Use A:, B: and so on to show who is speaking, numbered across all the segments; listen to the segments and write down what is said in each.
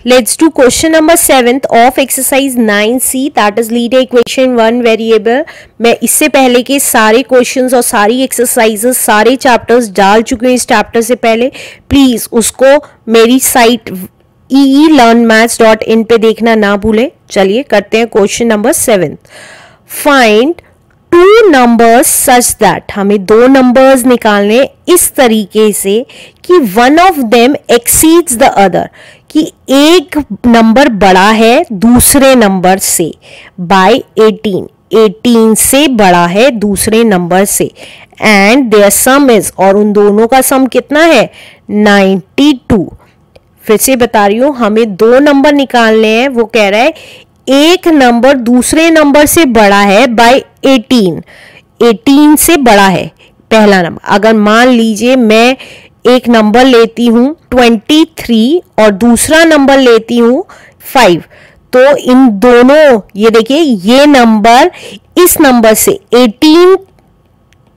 A: Let's do question number 7th of exercise 9C, that is linear equation one variable. मैं इससे पहले के सारे क्वेश्चंस और सारी एक्सरसाइजेस सारे चैप्टर्स डाल चुके हूँ इस चैप्टर से पहले. प्लीज उसको मेरी साइट eelearnmaths.in पे देखना ना भूलें. चलिए करते हैं question number 7. Find two numbers such that, हमें दो नंबर्स निकालने इस तरीके से कि one of them exceeds the other, कि एक नंबर बड़ा है दूसरे नंबर से बाय 18 से बड़ा है दूसरे नंबर से, एंड देयर सम इज, और उन दोनों का सम कितना है 92. फिर से बता रही हूं, हमें दो नंबर निकालने हैं. वो कह रहा है एक नंबर दूसरे नंबर से बड़ा है बाय 18 से बड़ा है पहला नंबर. अगर मान लीजिए मैं एक नंबर लेती हूं 23 और दूसरा नंबर लेती हूं 5, तो इन दोनों, ये देखिए ये नंबर इस नंबर से 18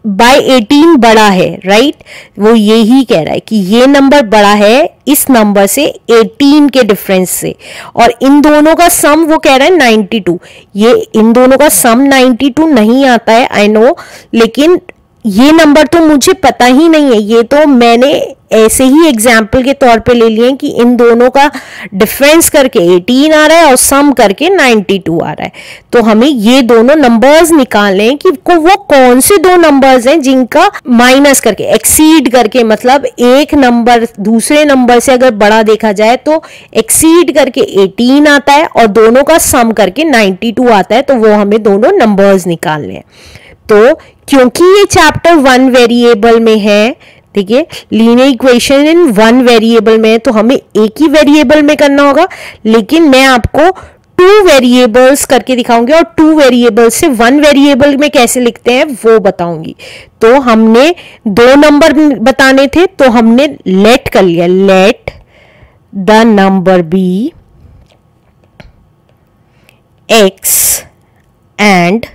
A: बाय 18 बड़ा है, राइट. वो यही कह रहा है कि ये नंबर बड़ा है इस नंबर से 18 के डिफरेंस से, और इन दोनों का सम वो कह रहा है 92. ये इन दोनों का सम 92 नहीं आता है, आई नो, लेकिन ये नंबर तो मुझे पता ही नहीं है. ये तो मैंने ऐसे ही एग्जाम्पल के तौर पे ले लिए कि इन दोनों का डिफरेंस करके 18 आ रहा है और सम करके 92 आ रहा है. तो हमें ये दोनों नंबर्स निकालने हैं कि वो कौन से दो नंबर्स हैं जिनका माइनस करके, एक्सीड करके, मतलब एक नंबर दूसरे नंबर से अगर बड़ा देखा जाए तो एक्सीड करके 18 आता है और दोनों का सम करके 92 आता है. तो वो हमें दोनों नंबर्स निकालने हैं. तो क्योंकि ये चैप्टर वन वेरिएबल में है, देखिए linear equation in one variable में है, तो हमें एक ही वेरिएबल में करना होगा. लेकिन मैं आपको टू वेरिएबल्स करके दिखाऊंगी और टू वेरिएबल से वन वेरिएबल में कैसे लिखते हैं वो बताऊंगी. तो हमने दो नंबर बताने थे, तो हमने लेट कर लिया, let the number be x and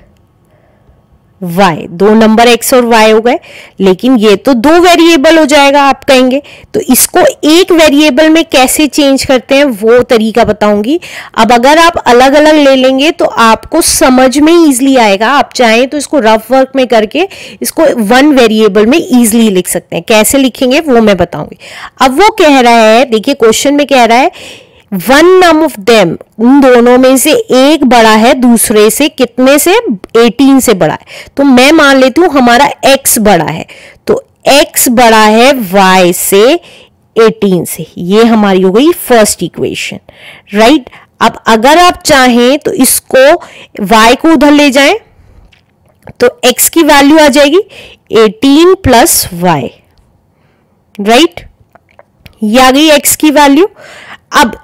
A: y. दो नंबर x और y हो गए, लेकिन ये तो दो वेरिएबल हो जाएगा आप कहेंगे. तो इसको एक वेरिएबल में कैसे चेंज करते हैं वो तरीका बताऊंगी. अब अगर आप अलग अलग ले लेंगे तो आपको समझ में इजीली आएगा. आप चाहें तो इसको रफ वर्क में करके इसको वन वेरिएबल में इजीली लिख सकते हैं. कैसे लिखेंगे वो मैं बताऊंगी. अब वो कह रहा है, देखिए क्वेश्चन में कह रहा है वन नम ऑफ देम, उन दोनों में से एक बड़ा है दूसरे से, कितने से 18 से बड़ा है. तो मैं मान लेती हूं हमारा x बड़ा है, तो x बड़ा है y से 18 से. ये हमारी हो गई फर्स्ट इक्वेशन, राइट. अब अगर आप चाहें तो इसको y को उधर ले जाएं तो x की वैल्यू आ जाएगी 18 प्लस y, राइट. ये आ गई x की वैल्यू. अब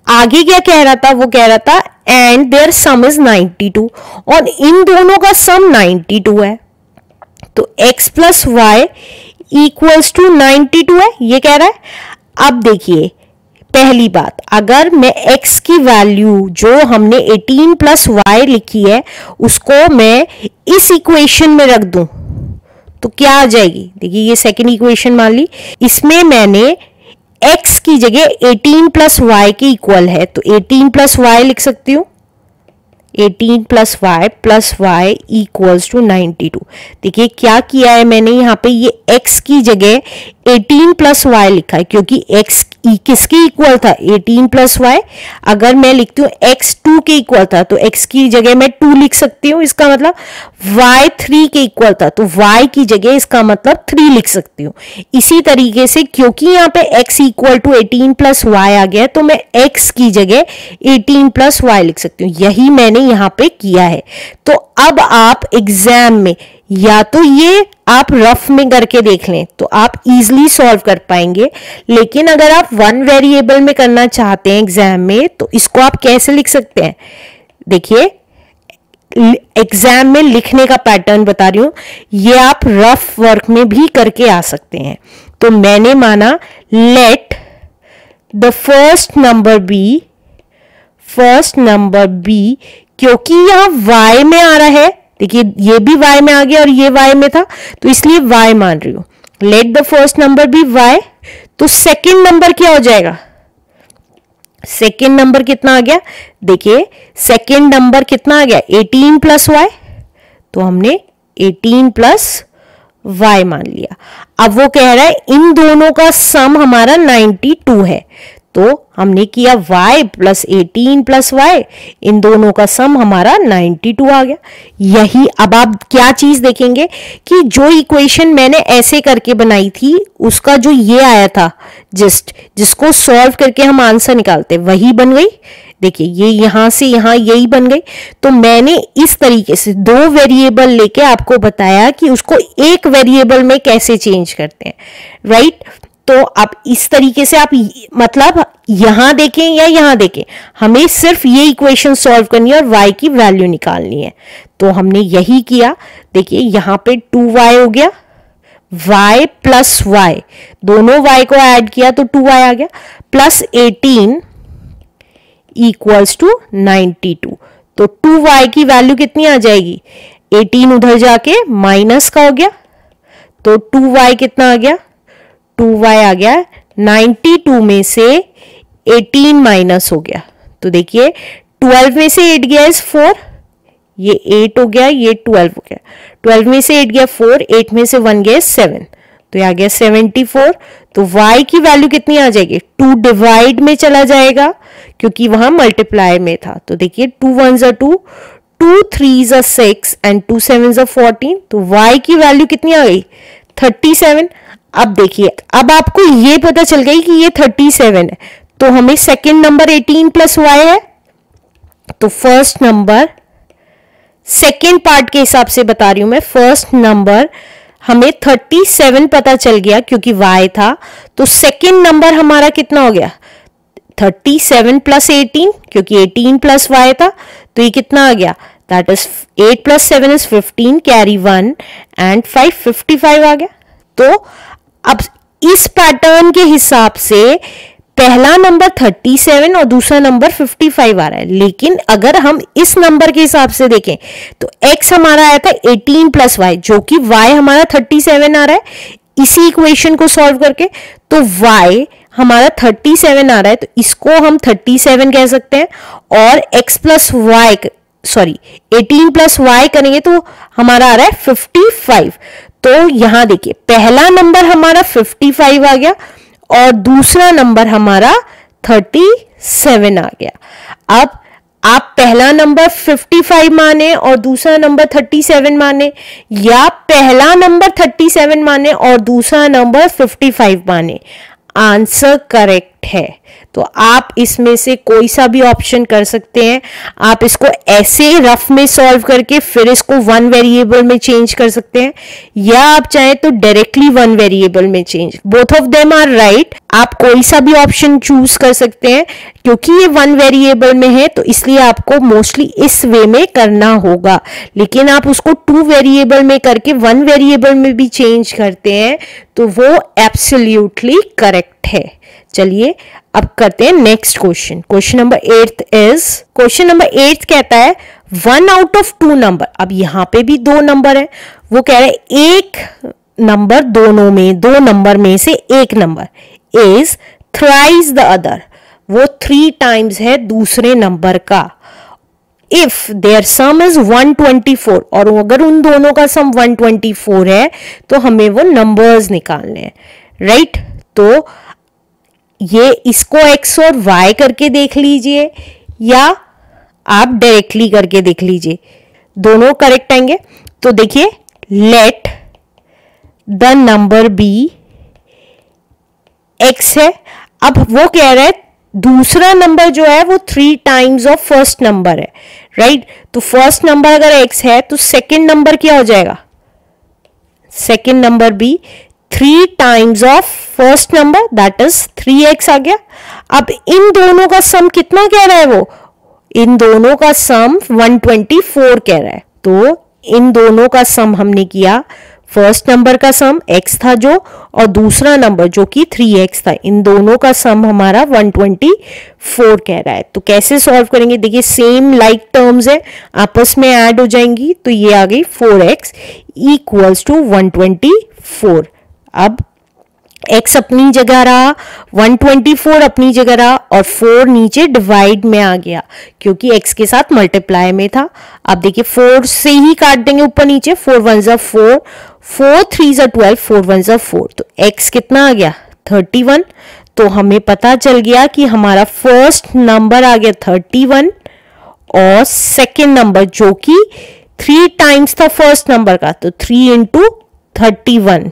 A: आगे क्या कह रहा था, वो कह रहा था एंड देयर सम इज 92, और इन दोनों का सम 92 है. तो x plus y equals to 92 है, ये कह रहा है. अब देखिए पहली बात, अगर मैं x की वैल्यू जो हमने 18 प्लस वाई लिखी है उसको मैं इस इक्वेशन में रख दूं तो क्या आ जाएगी. देखिए ये सेकेंड इक्वेशन मान ली, इसमें मैंने x की जगह 18 प्लस वाई की इक्वल है, तो 18 प्लस वाई लिख सकती हूं. 18 प्लस वाई इक्वल्स टू 92. देखिए क्या किया है मैंने यहाँ पे, ये x की जगह 18 प्लस वाई लिखा है क्योंकि x किसके इक्वल था 18 प्लस वाई. अगर मैं लिखती हूँ x 2 के इक्वल था तो x की जगह मैं 2 लिख सकती हूँ. इसका मतलब y 3 के इक्वल था तो y की जगह इसका मतलब 3 लिख सकती हूँ. इसी तरीके से क्योंकि यहाँ पे x equal to 18 plus Y आ गया तो मैं x की जगह 18 प्लस वाई लिख सकती हूँ. यही मैंने यहाँ पे किया है. तो अब आप एग्जाम में या तो ये आप रफ में करके देख लें तो आप इजीली सॉल्व कर पाएंगे, लेकिन अगर आप वन वेरिएबल में करना चाहते हैं एग्जाम में तो इसको आप कैसे लिख सकते हैं. देखिए एग्जाम में लिखने का पैटर्न बता रही हूं, ये आप रफ वर्क में भी करके आ सकते हैं. तो मैंने माना let the first number be, क्योंकि यहां y में आ रहा है, देखिए ये भी y में आ गया और ये y में था तो इसलिए y मान रही हूं. Let the first number be y, तो सेकंड नंबर क्या हो जाएगा सेकेंड नंबर कितना आ गया, देखिए सेकेंड नंबर कितना आ गया 18 प्लस वाई, तो हमने 18 प्लस y मान लिया। अब वो कह रहा है इन दोनों का सम हमारा 92 है, तो हमने किया y प्लस 18 प्लस y, इन दोनों का सम हमारा 92 आ गया। यही अब आप क्या चीज देखेंगे कि जो इक्वेशन मैंने ऐसे करके बनाई थी उसका जो ये आया था जिसको सॉल्व करके हम आंसर निकालते वही बन गई। देखिए ये यहां से यहां यही बन गई। तो मैंने इस तरीके से दो वेरिएबल लेके आपको बताया कि उसको एक वेरिएबल में कैसे चेंज करते हैं, राइट। तो आप इस तरीके से आप मतलब यहां देखें या यहां देखें, हमें सिर्फ ये इक्वेशन सॉल्व करनी है और y की वैल्यू निकालनी है। तो हमने यही किया। देखिए यहां पे 2y हो गया, y प्लस y, दोनों y को ऐड किया तो 2y आ गया, प्लस 18 इक्वल्स टू 92। तो 2y की वैल्यू कितनी आ जाएगी, 18 उधर जाके माइनस का हो गया, तो 2y कितना आ गया, 2y आ गया 92 में से 18 माइनस हो गया। तो देखिए 12 में से 8 गया इस 4, ये 8 हो गया, ये 12 हो गया, 12 में से 8 गया 4, 8 में से 1 गया 7, तो ये आ गया 74। तो y की वैल्यू कितनी आ जाएगी, 2 डिवाइड में चला जाएगा क्योंकि वहां मल्टीप्लाई में था। तो देखिए 2 1 2, 2 3 6 एंड 2 7 14, तो y की वैल्यू कितनी आ गई 37। अब देखिए अब आपको ये पता चल गई कि ये 37 है, तो हमें सेकेंड नंबर 18 प्लस y है, तो फर्स्ट नंबर सेकेंड पार्ट के हिसाब से बता रही हूं मैं, फर्स्ट नंबर हमें 37 पता चल गया क्योंकि y था। तो सेकेंड नंबर हमारा कितना हो गया 37 प्लस 18, क्योंकि 18 प्लस y था, तो ये कितना आ गया, that is 8 plus 7 is 15, carry 1 and 5 55 आ गया। तो अब इस पैटर्न के हिसाब से पहला नंबर 37 और दूसरा नंबर 55 आ रहा है, लेकिन अगर हम इस नंबर के हिसाब से देखें तो x हमारा आया था 18 प्लस y, जो कि y हमारा 37 आ रहा है इसी इक्वेशन को सॉल्व करके, तो y हमारा 37 आ रहा है, तो इसको हम 37 कह सकते हैं, और x plus y sorry 18 plus y करेंगे तो हमारा आ रहा है 55। तो यहां देखिए पहला नंबर हमारा 55 आ गया और दूसरा नंबर हमारा 37 आ गया। अब आप पहला नंबर 55 माने और दूसरा नंबर 37 माने, या पहला नंबर 37 माने और दूसरा नंबर 55 माने, आंसर करेक्ट है। तो आप इसमें से कोई सा भी ऑप्शन कर सकते हैं। आप इसको ऐसे रफ में सॉल्व करके फिर इसको वन वेरिएबल में चेंज कर सकते हैं, या आप चाहें तो डायरेक्टली वन वेरिएबल में change, both of them are right. आप कोई सा भी ऑप्शन चूज कर सकते हैं, क्योंकि ये वन वेरिएबल में है तो इसलिए आपको मोस्टली इस वे में करना होगा। लेकिन आप उसको टू वेरिएबल में करके वन वेरिएबल में भी चेंज करते हैं तो वो एब्सोल्युटली करेक्ट है। चलिए अब करते हैं नेक्स्ट क्वेश्चन। क्वेश्चन नंबर 8 कहता है 1 आउट ऑफ 2 नंबर। अब यहां पे भी दो नंबर है, वो कह रहे हैं एक नंबर दोनों में, दो नंबर में से एक number is thrice the other, वो 3 टाइम्स है दूसरे नंबर का। इफ देयर सम इज 124, और अगर उन दोनों का सम 124 है तो हमें वो नंबर्स निकालने हैं, राइट। तो ये इसको x और y करके देख लीजिए या आप डायरेक्टली करके देख लीजिए, दोनों करेक्ट आएंगे। तो देखिए let the number be x है। अब वो कह रहा है दूसरा नंबर जो है वो 3 टाइम्स ऑफ फर्स्ट नंबर है, राइट। तो फर्स्ट नंबर अगर x है तो सेकंड नंबर क्या हो जाएगा, सेकंड नंबर भी 3 times of first number, that is 3x आ गया। अब इन दोनों का सम कितना कह रहा है, वो इन दोनों का सम 124 कह रहा है। तो इन दोनों का सम हमने किया, फर्स्ट नंबर का सम x था जो, और दूसरा नंबर जो कि 3x था, इन दोनों का सम हमारा 124 कह रहा है। तो कैसे सॉल्व करेंगे, देखिए सेम लाइक टर्म्स है, आपस में ऐड हो जाएंगी, तो ये आ गई 4x इक्वल्स टू 124। अब x अपनी जगह रहा, 124 अपनी जगह रहा और 4 नीचे डिवाइड में आ गया क्योंकि x के साथ मल्टीप्लाई में था। अब देखिए 4 से ही काट देंगे ऊपर नीचे, 4 1 जा 4, 4 3 जा 12, 4 1 जा 4, तो x कितना आ गया 31। तो हमें पता चल गया कि हमारा फर्स्ट नंबर आ गया 31 और सेकेंड नंबर जो कि 3 टाइम्स था फर्स्ट नंबर का, तो 3 इंटू 31,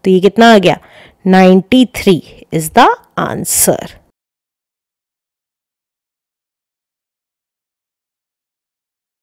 A: तो ये कितना आ गया 93 is the answer.